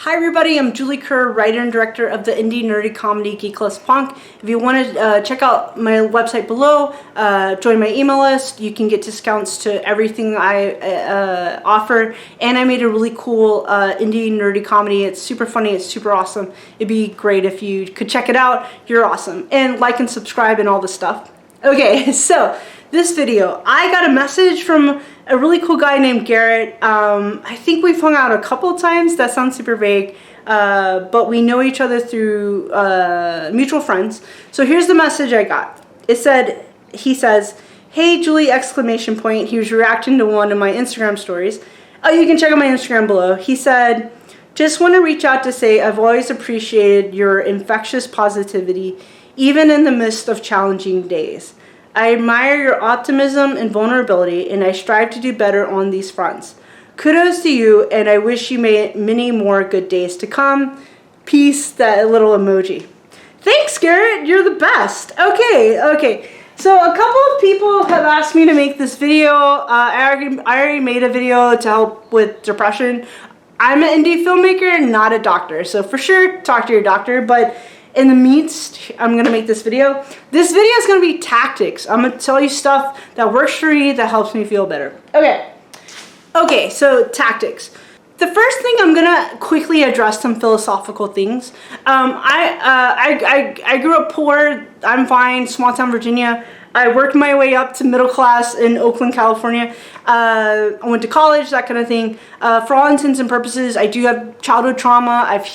Hi everybody, I'm Julie Kerr, writer and director of the indie nerdy comedy Geek Plus Punk. If you want to check out my website below, join my email list, you can get discounts to everything I offer. And I made a really cool indie nerdy comedy. It's super funny, it's super awesome. It'd be great if you could check it out. You're awesome. And like and subscribe and all this stuff. Okay, so this video, I got a message from a really cool guy named Garrett. I think we've hung out a couple times. That sounds super vague, but we know each other through mutual friends. So here's the message I got. He says, "Hey Julie!" exclamation point. He was reacting to one of my Instagram stories. Oh, you can check out my Instagram below. He said, "Just want to reach out to say I've always appreciated your infectious positivity, even in the midst of challenging days. I admire your optimism and vulnerability, and I strive to do better on these fronts. Kudos to you, and I wish you many more good days to come. Peace," that little emoji. Thanks, Garrett. You're the best. Okay. So a couple of people have asked me to make this video. I already made a video to help with depression. I'm an indie filmmaker, not a doctor, so for sure talk to your doctor, but in the midst, I'm going to make this video. This video is going to be tactics. I'm going to tell you stuff that works for me, that helps me feel better. Okay, so tactics. The first thing, I'm going to quickly address some philosophical things. I grew up poor. I'm fine, small town Virginia. I worked my way up to middle class in Oakland, California. I went to college, that kind of thing. For all intents and purposes, I do have childhood trauma. I've,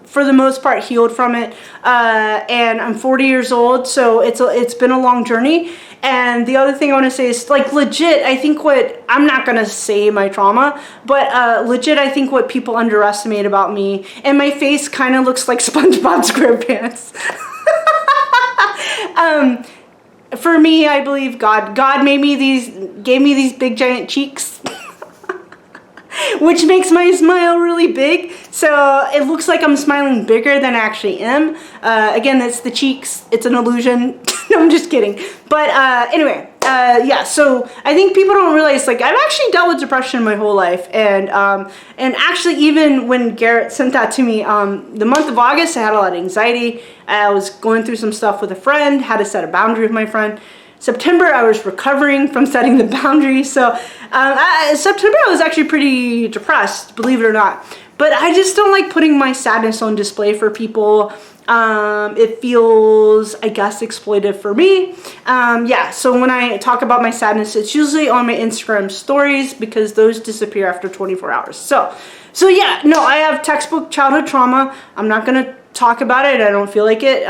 for the most part, healed from it. And I'm 40 years old, so it's been a long journey. And the other thing I want to say is, like, legit, I think I'm not going to say my trauma, but legit, I think what people underestimate about me, and my face kind of looks like SpongeBob SquarePants. For me, I believe God gave me these big giant cheeks, which makes my smile really big. So it looks like I'm smiling bigger than I actually am. Again, it's the cheeks. It's an illusion. No, I'm just kidding. But anyway, yeah. So I think people don't realize, like, I've actually dealt with depression my whole life, and actually, even when Garrett sent that to me, the month of August, I had a lot of anxiety. I was going through some stuff with a friend. Had to set a boundary with my friend. September, I was recovering from setting the boundary. So September, I was actually pretty depressed, believe it or not. But I just don't like putting my sadness on display for people. It feels, I guess, exploitive for me. Yeah, so when I talk about my sadness, it's usually on my Instagram stories because those disappear after 24 hours. So yeah, no, I have textbook childhood trauma. I'm not going to talk about it. I don't feel like it.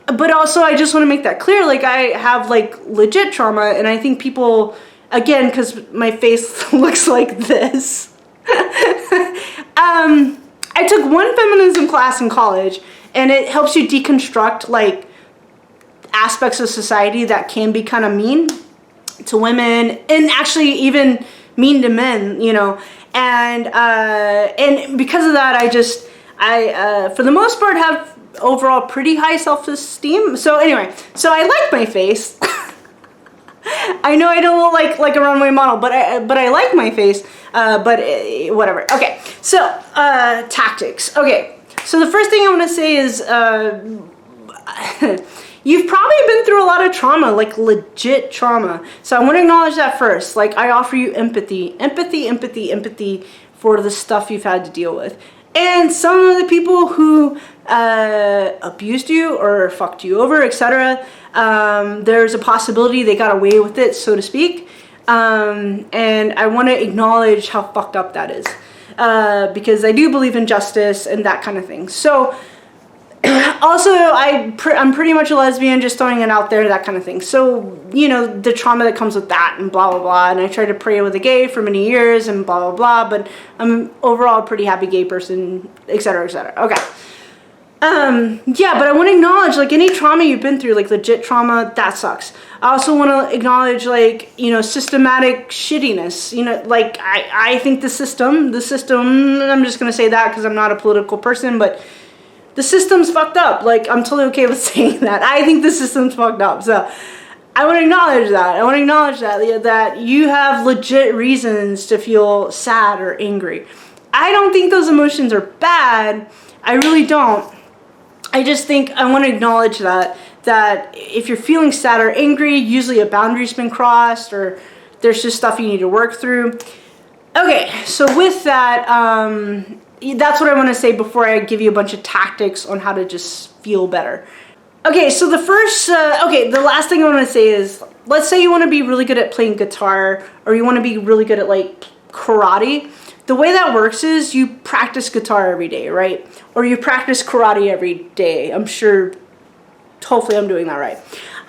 But also, I just want to make that clear. Like, I have, like, legit trauma, and I think people, again, because my face looks like this. I took one feminism class in college, and it helps you deconstruct, like, aspects of society that can be kind of mean to women, and actually even mean to men, you know. And because of that, I for the most part have overall pretty high self-esteem. So anyway, so I like my face. I know I don't look like a runway model, but I like my face. But whatever. Okay, so tactics. Okay, so the first thing I want to say is you've probably been through a lot of trauma, like legit trauma. So I want to acknowledge that first. Like, I offer you empathy for the stuff you've had to deal with. And some of the people who abused you or fucked you over, etc., there's a possibility they got away with it, so to speak. And I want to acknowledge how fucked up that is, because I do believe in justice and that kind of thing. So, also, I'm pretty much a lesbian, just throwing it out there, that kind of thing. So, you know, the trauma that comes with that and blah, blah, blah. And I tried to pray with a gay for many years and blah, blah, blah. But I'm overall a pretty happy gay person, etc., etc. Okay. Yeah, but I want to acknowledge, like, any trauma you've been through, like legit trauma, that sucks. I also want to acknowledge, like, you know, systematic shittiness. You know, like, I think the system, I'm just going to say that because I'm not a political person, but the system's fucked up. Like, I'm totally okay with saying that. I think the system's fucked up. So I want to acknowledge that. I want to acknowledge that you have legit reasons to feel sad or angry. I don't think those emotions are bad. I really don't. I just think I want to acknowledge that if you're feeling sad or angry, usually a boundary's been crossed or there's just stuff you need to work through. Okay, so with that, that's what I want to say before I give you a bunch of tactics on how to just feel better. Okay, so the last thing I want to say is, let's say you want to be really good at playing guitar, or you want to be really good at like karate. The way that works is you practice guitar every day, right? Or you practice karate every day. I'm sure, hopefully I'm doing that right.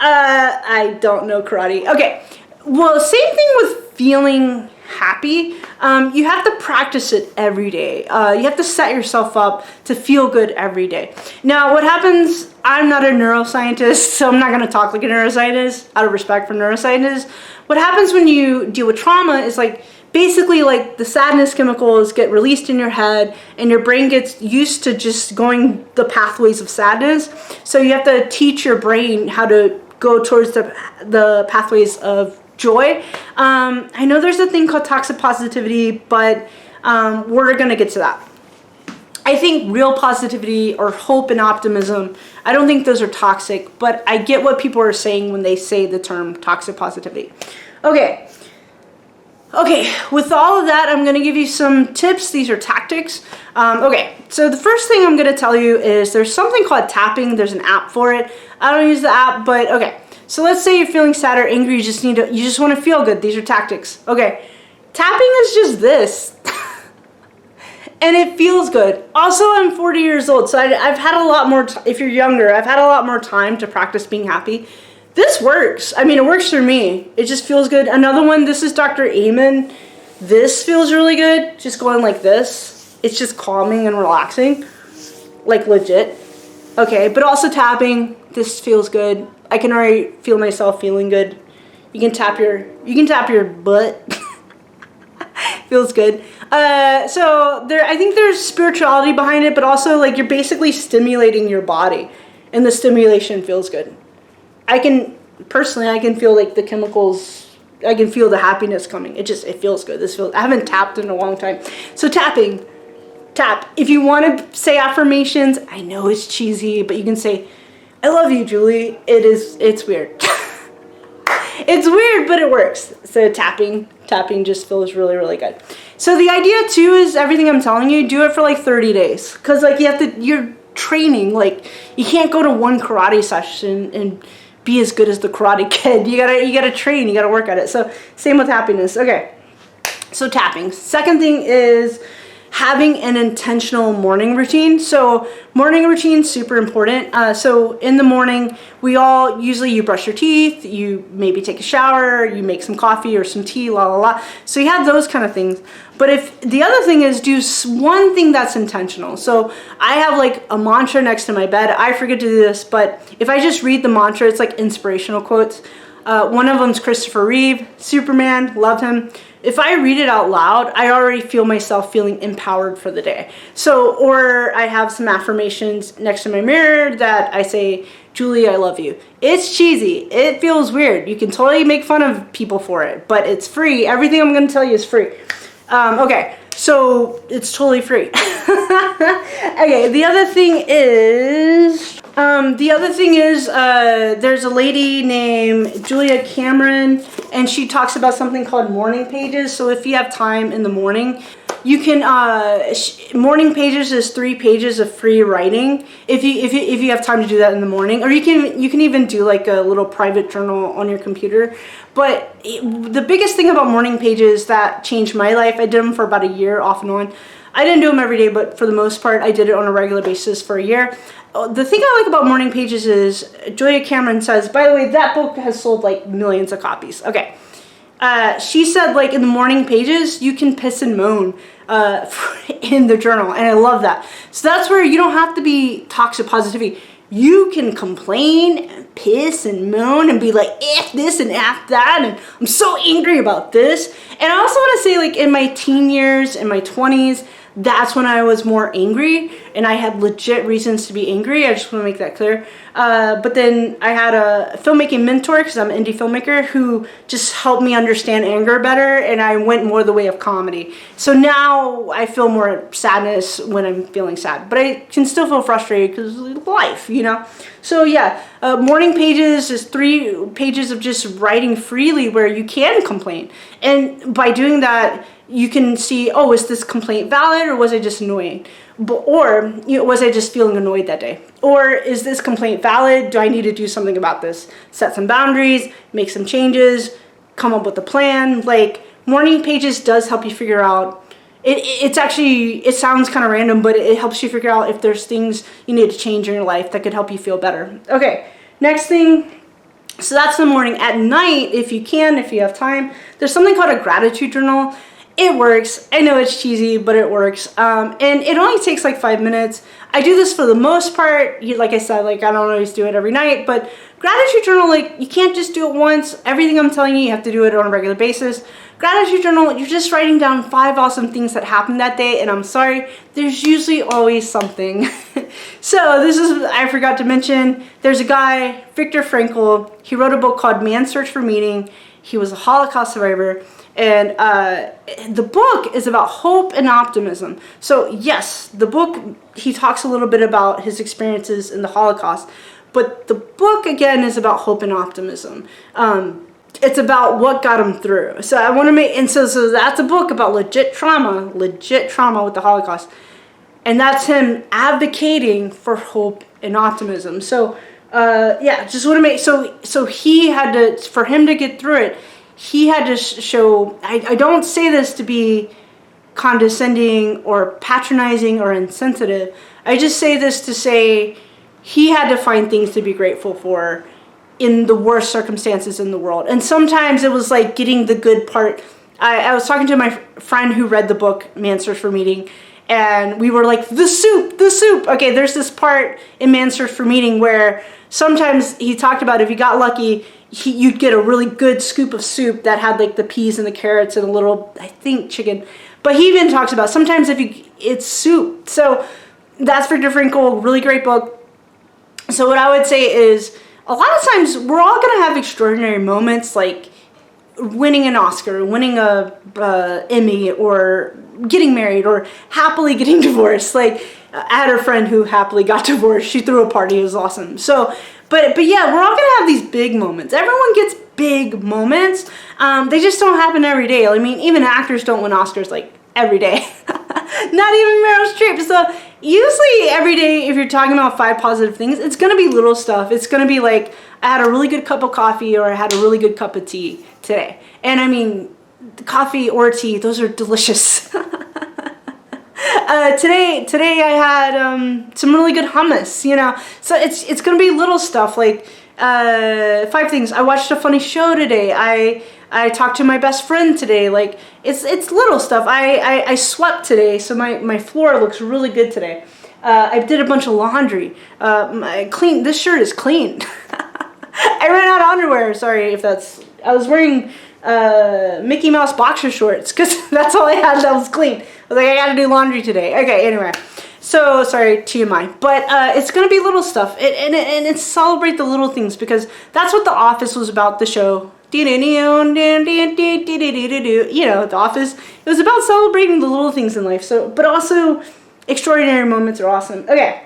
I don't know karate. Okay, well, same thing with feeling happy. You have to practice it every day. You have to set yourself up to feel good every day. Now, what happens, I'm not a neuroscientist, so I'm not going to talk like a neuroscientist out of respect for neuroscientists. What happens when you deal with trauma is like, basically like the sadness chemicals get released in your head and your brain gets used to just going the pathways of sadness. So you have to teach your brain how to go towards the pathways of joy. I know there's a thing called toxic positivity, but we're going to get to that. I think real positivity or hope and optimism, I don't think those are toxic, but I get what people are saying when they say the term toxic positivity. Okay, with all of that, I'm going to give you some tips. These are tactics. Okay, so the first thing I'm going to tell you is there's something called tapping. There's an app for it. I don't use the app, but okay. So let's say you're feeling sad or angry. You just want to feel good. These are tactics. Okay, tapping is just this. And it feels good. Also, I'm 40 years old, so I've had a lot more, if you're younger, I've had a lot more time to practice being happy. This works. I mean, it works for me. It just feels good. Another one, this is Dr. Amen. This feels really good. Just going like this. It's just calming and relaxing. Like legit. Okay, but also tapping. This feels good. I can already feel myself feeling good. You can tap your butt. Feels good. So I think there's spirituality behind it, but also like you're basically stimulating your body, and the stimulation feels good. I can feel like the chemicals, I can feel the happiness coming. It feels good. I haven't tapped in a long time. So tap. If you want to say affirmations, I know it's cheesy, but you can say, I love you, Julie. It's weird. It's weird, but it works. So tapping just feels really, really good. So the idea too is everything I'm telling you, do it for like 30 days. Cause like you're training, like you can't go to one karate session and be as good as the Karate Kid. You gotta train, you gotta work at it. So same with happiness. Okay, so tapping. Second thing is having an intentional morning routine. So morning routine, super important. So in the morning, you brush your teeth, you maybe take a shower, you make some coffee or some tea, la la la. So you have those kind of things. But if the other thing is do one thing that's intentional. So I have like a mantra next to my bed. I forget to do this, but if I just read the mantra, it's like inspirational quotes. One of them's Christopher Reeve, Superman, love him. If I read it out loud, I already feel myself feeling empowered for the day. So, or I have some affirmations next to my mirror that I say, Julie, I love you. It's cheesy. It feels weird. You can totally make fun of people for it, but it's free. Everything I'm going to tell you is free. Okay, so it's totally free. Okay, the other thing is, there's a lady named Julia Cameron, and she talks about something called morning pages. So if you have time in the morning, you can, morning pages is 3 pages of free writing. If you have time to do that in the morning, or you can even do like a little private journal on your computer. But the biggest thing about morning pages that changed my life, I did them for about a year off and on. I didn't do them every day, but for the most part, I did it on a regular basis for a year. The thing I like about morning pages is Julia Cameron says, by the way, that book has sold like millions of copies. Okay. She said like in the morning pages, you can piss and moan in the journal. And I love that. So that's where you don't have to be toxic positivity. You can complain and piss and moan and be like, F this and F that, and I'm so angry about this. And I also want to say, like, in my teen years, in my 20s, that's when I was more angry, and I had legit reasons to be angry. I just want to make that clear. But then I had a filmmaking mentor, because I'm an indie filmmaker, who just helped me understand anger better, and I went more the way of comedy. So now I feel more sadness when I'm feeling sad, but I can still feel frustrated because life, you know? So yeah, morning pages is 3 pages of just writing freely where you can complain. And by doing that, you can see, oh, is this complaint valid, or was I just annoying? Or was I just feeling annoyed that day? Or is this complaint valid? Do I need to do something about this? Set some boundaries, make some changes, come up with a plan. Like, morning pages does help you figure out, it's actually, it sounds kind of random, but it helps you figure out if there's things you need to change in your life that could help you feel better. Okay, next thing. So that's in the morning. At night, if you have time, there's something called a gratitude journal. It works. I know it's cheesy, but it works. And it only takes like 5 minutes. I do this for the most part. Like I said, like I don't always do it every night, but gratitude journal, like you can't just do it once. Everything I'm telling you, you have to do it on a regular basis. Gratitude journal, you're just writing down 5 awesome things that happened that day, and I'm sorry, there's usually always something. So this is, I forgot to mention, there's a guy, Viktor Frankl. He wrote a book called Man's Search for Meaning. He was a Holocaust survivor. And the book is about hope and optimism. So yes, the book, he talks a little bit about his experiences in the Holocaust, but the book again is about hope and optimism. It's about what got him through. So I want to make, and so that's a book about legit trauma with the Holocaust. And that's him advocating for hope and optimism. So yeah, just want to make, so he had to, for him to get through it, he had to show, I don't say this to be condescending or patronizing or insensitive. I just say this to say he had to find things to be grateful for in the worst circumstances in the world. And sometimes it was like getting the good part. I was talking to my friend who read the book, Man's Search for Meaning, and we were like, the soup. Okay, there's this part in Man's Search for Meaning where sometimes he talked about if you got lucky, you'd get a really good scoop of soup that had like the peas and the carrots and a little, I think, chicken. But he even talks about sometimes it's soup. So that's Viktor Frankl, really great book. So what I would say is a lot of times we're all going to have extraordinary moments, like winning an Oscar, winning a Emmy, or getting married, or happily getting divorced. Like I had a friend who happily got divorced. She threw a party. It was awesome. So But yeah, we're all gonna have these big moments. Everyone gets big moments. They just don't happen every day. I mean, even actors don't win Oscars like every day. Not even Meryl Streep. So usually every day, if you're talking about 5 positive things, it's gonna be little stuff. It's gonna be like, I had a really good cup of coffee, or I had a really good cup of tea today. And I mean, coffee or tea, those are delicious. Today I had some really good hummus, you know. So it's gonna be little stuff like 5 things. I watched a funny show today. I talked to my best friend today. Like it's little stuff. I swept today, so my floor looks really good today. I did a bunch of laundry. This shirt is clean. I ran out of underwear. Sorry if that's. I was wearing Mickey Mouse boxer shorts because that's all I had that was clean. I was like, I gotta do laundry today. Okay, anyway. So, sorry, TMI. But it's gonna be little stuff. And it's celebrate the little things, because that's what The Office was about, the show. You know, The Office. It was about celebrating the little things in life. So, but also, extraordinary moments are awesome. Okay.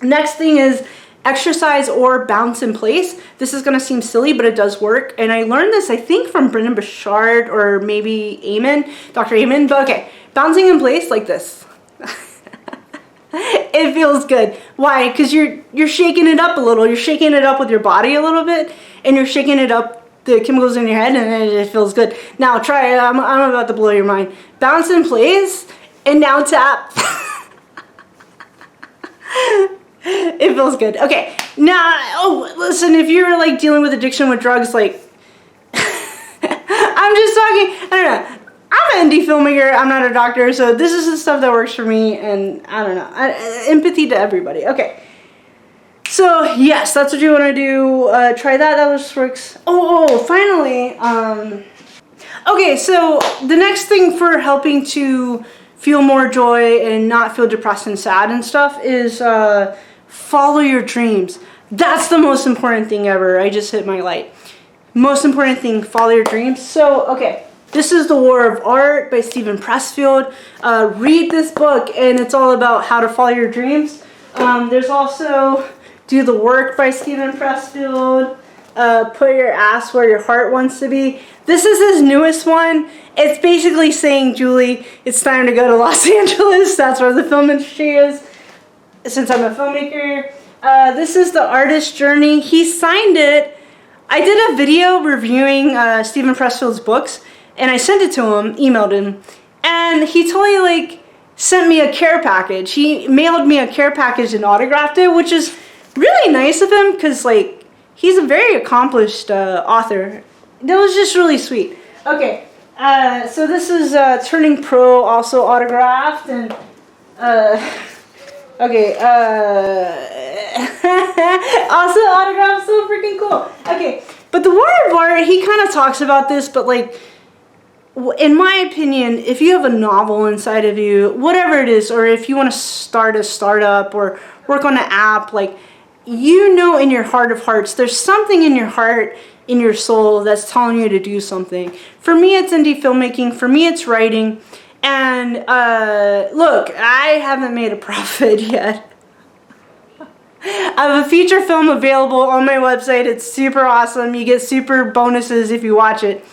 Next thing is exercise or bounce in place. This is going to seem silly, but it does work. And I learned this, I think, from Brendan Burchard or maybe Dr. Amen. But okay, bouncing in place like this. It feels good. Why? Because you're shaking it up a little. You're shaking it up with your body a little bit, and you're shaking it up, the chemicals in your head, and it feels good. Now try it. I'm about to blow your mind. Bounce in place, and now tap. It feels good. Okay, now, listen, if you're like dealing with addiction with drugs, like, I'm just talking, I don't know. I'm an indie filmmaker, I'm not a doctor, so this is the stuff that works for me, and I don't know, empathy to everybody. Okay, so yes, that's what you want to do. Try that just works. Finally, okay, so the next thing for helping to feel more joy and not feel depressed and sad and stuff is follow your dreams. That's the most important thing ever. I just hit my light. Most important thing, follow your dreams. So, okay, this is The War of Art by Steven Pressfield. Read this book, and it's all about how to follow your dreams. There's also Do the Work by Steven Pressfield. Put your ass where your heart wants to be. This is his newest one. It's basically saying, Julie, it's time to go to Los Angeles. That's where the film industry is, since I'm a filmmaker. This is The Artist's Journey. He signed it. I did a video reviewing Steven Pressfield's books, and I sent it to him, emailed him, and he totally like sent me a care package. He mailed me a care package and autographed it, which is really nice of him because like he's a very accomplished author. That was just really sweet. Okay, so this is Turning Pro, also autographed, and okay, also autographed, so freaking cool. Okay, but The War of Art, he kind of talks about this, but like, in my opinion, if you have a novel inside of you, whatever it is, or if you want to start a startup or work on an app, like, you know in your heart of hearts, there's something in your heart, in your soul, that's telling you to do something. For me, it's indie filmmaking. For me, it's writing. And look, I haven't made a profit yet. I have a feature film available on my website. It's super awesome. You get super bonuses if you watch it.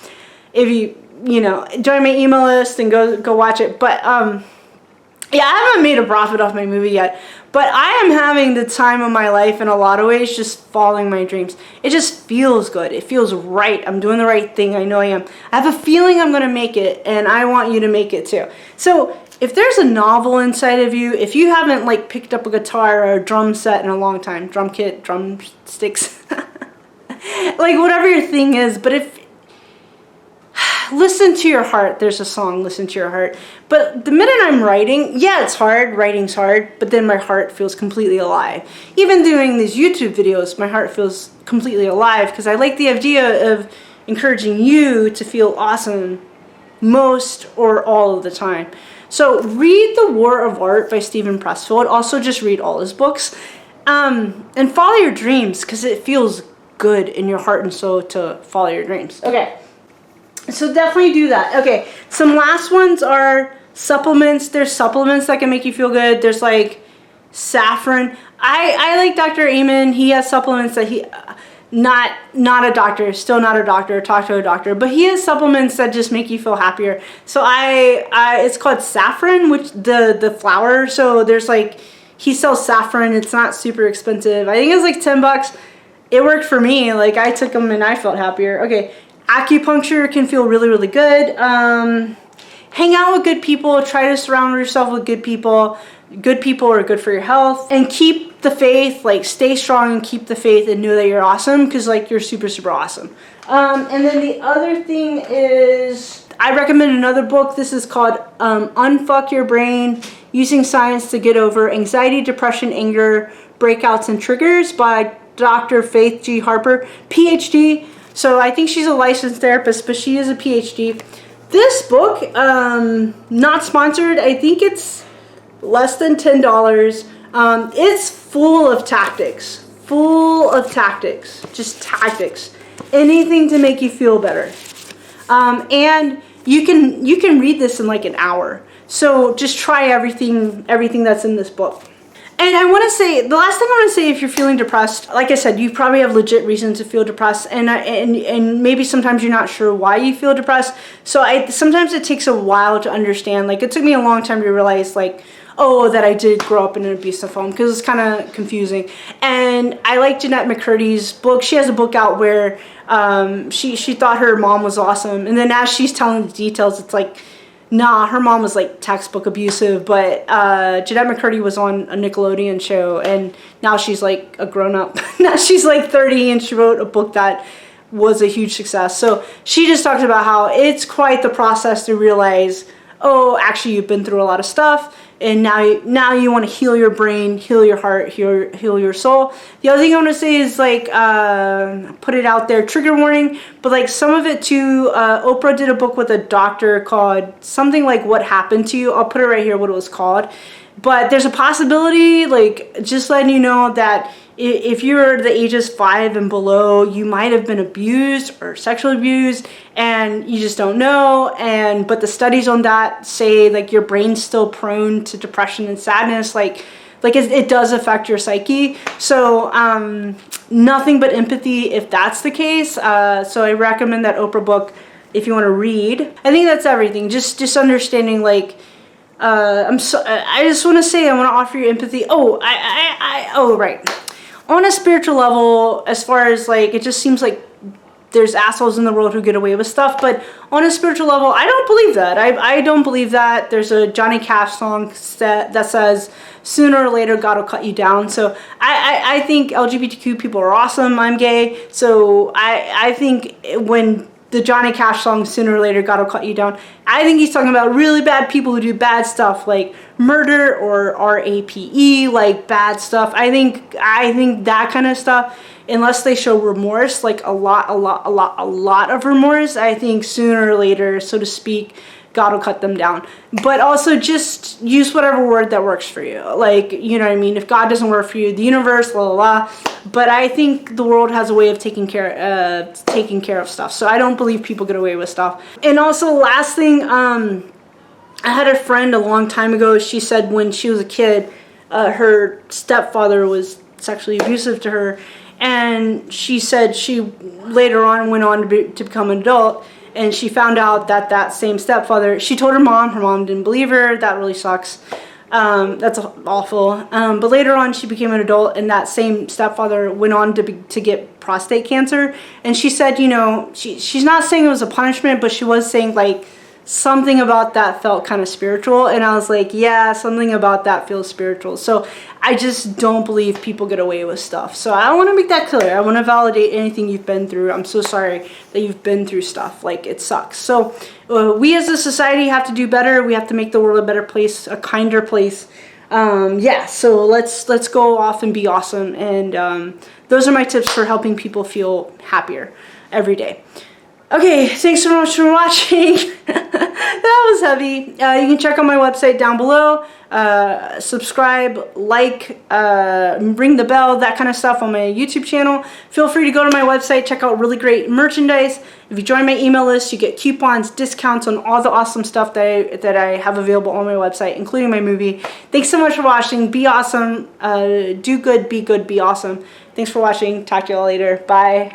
If you know, join my email list and go watch it. But yeah, I haven't made a profit off my movie yet. But I am having the time of my life in a lot of ways, just following my dreams. It just feels good. It feels right. I'm doing the right thing. I know I am. I have a feeling I'm going to make it, and I want you to make it too. So if there's a novel inside of you, if you haven't like picked up a guitar or a drum set in a long time, drum kit, drumsticks, like whatever your thing is, but if listen to your heart. There's a song, Listen to Your Heart. But the minute I'm writing, yeah, it's hard. Writing's hard. But then my heart feels completely alive. Even doing these YouTube videos, my heart feels completely alive because I like the idea of encouraging you to feel awesome most or all of the time. So read The War of Art by Steven Pressfield. Also just read all his books. And follow your dreams because it feels good in your heart and soul to follow your dreams. Okay. So definitely do that. Okay, some last ones are supplements. There's supplements that can make you feel good. There's like saffron. I like Dr. Amen. He has supplements that he, not a doctor, still not a doctor, talk to a doctor, but he has supplements that just make you feel happier. So it's called saffron, which the flower. So there's like, he sells saffron. It's not super expensive. I think it's like $10. It worked for me. Like I took them and I felt happier. Okay. Acupuncture can feel really, really good. Hang out with good people. Try to surround yourself with good people. Good people are good for your health. And keep the faith. Like, stay strong and keep the faith and know that you're awesome because, like, you're super, super awesome. And then the other thing is, I recommend another book. This is called Unfuck Your Brain, Using Science to Get Over Anxiety, Depression, Anger, Breakouts, and Triggers by Dr. Faith G. Harper, PhD. So I think she's a licensed therapist, but she is a PhD. This book, not sponsored. I think it's less than $10. It's full of tactics. Just tactics. Anything to make you feel better. And you can read this in like an hour. So just try everything that's in this book. And I want to say, the last thing I want to say, if you're feeling depressed, like I said, you probably have legit reason to feel depressed, and maybe sometimes you're not sure why you feel depressed. So sometimes it takes a while to understand. Like it took me a long time to realize, like, oh, that I did grow up in an abusive home, because it's kind of confusing. And I like Jeanette McCurdy's book. She has a book out where she thought her mom was awesome, and then as she's telling the details, it's like, nah, her mom was like textbook abusive, but Jeanette McCurdy was on a Nickelodeon show, and now she's like a grown-up. Now she's like 30, and she wrote a book that was a huge success. So she just talks about how it's quite the process to realize, oh, actually you've been through a lot of stuff. and now you want to heal your brain, heal your heart, heal your soul. The other thing I want to say is like, put it out there, trigger warning, but like some of it too, Oprah did a book with a doctor called something like What Happened to You. I'll put it right here what it was called. But there's a possibility, like just letting you know that if you're the ages 5 and below, you might have been abused or sexually abused and you just don't know. But the studies on that say like your brain's still prone to depression and sadness. Like it does affect your psyche. So nothing but empathy if that's the case. So I recommend that Oprah book if you want to read. I think that's everything. Just understanding like, I just want to say I want to offer you empathy. Right. On a spiritual level, as far as like, it just seems like there's assholes in the world who get away with stuff, but on a spiritual level, I don't believe that. I don't believe that. There's a Johnny Cash song that says, sooner or later, God will cut you down. So I think LGBTQ people are awesome. I'm gay. So I think when the Johnny Cash song, sooner or later, God will cut you down, I think he's talking about really bad people who do bad stuff like murder or RAPE, like bad stuff. I think that kind of stuff, unless they show remorse, like a lot of remorse, I think sooner or later, so to speak, God will cut them down. But also just use whatever word that works for you. Like, you know what I mean? If God doesn't work for you, the universe, la la la. But I think the world has a way of taking care of stuff. So I don't believe people get away with stuff. And also, last thing, I had a friend a long time ago. She said when she was a kid, her stepfather was sexually abusive to her. And she said she later on went on to become an adult. And she found out that same stepfather, she told her mom didn't believe her. That really sucks. That's awful. But later on, she became an adult, and that same stepfather went on to get prostate cancer. And she said, you know, she's not saying it was a punishment, but she was saying like something about that felt kind of spiritual. And I was like, yeah, something about that feels spiritual. So I just don't believe people get away with stuff. So I want to make that clear. I want to validate anything you've been through. I'm so sorry that you've been through stuff. Like, it sucks. So we as a society have to do better. We have to make the world a better place, a kinder place. Yeah, so let's go off and be awesome. And those are my tips for helping people feel happier every day. Okay, thanks so much for watching. That was heavy. You can check out my website down below. Subscribe, like, ring the bell, that kind of stuff on my YouTube channel. Feel free to go to my website, check out really great merchandise. If you join my email list, you get coupons, discounts on all the awesome stuff that I have available on my website, including my movie. Thanks so much for watching. Be awesome. Do good, be awesome. Thanks for watching. Talk to you all later. Bye.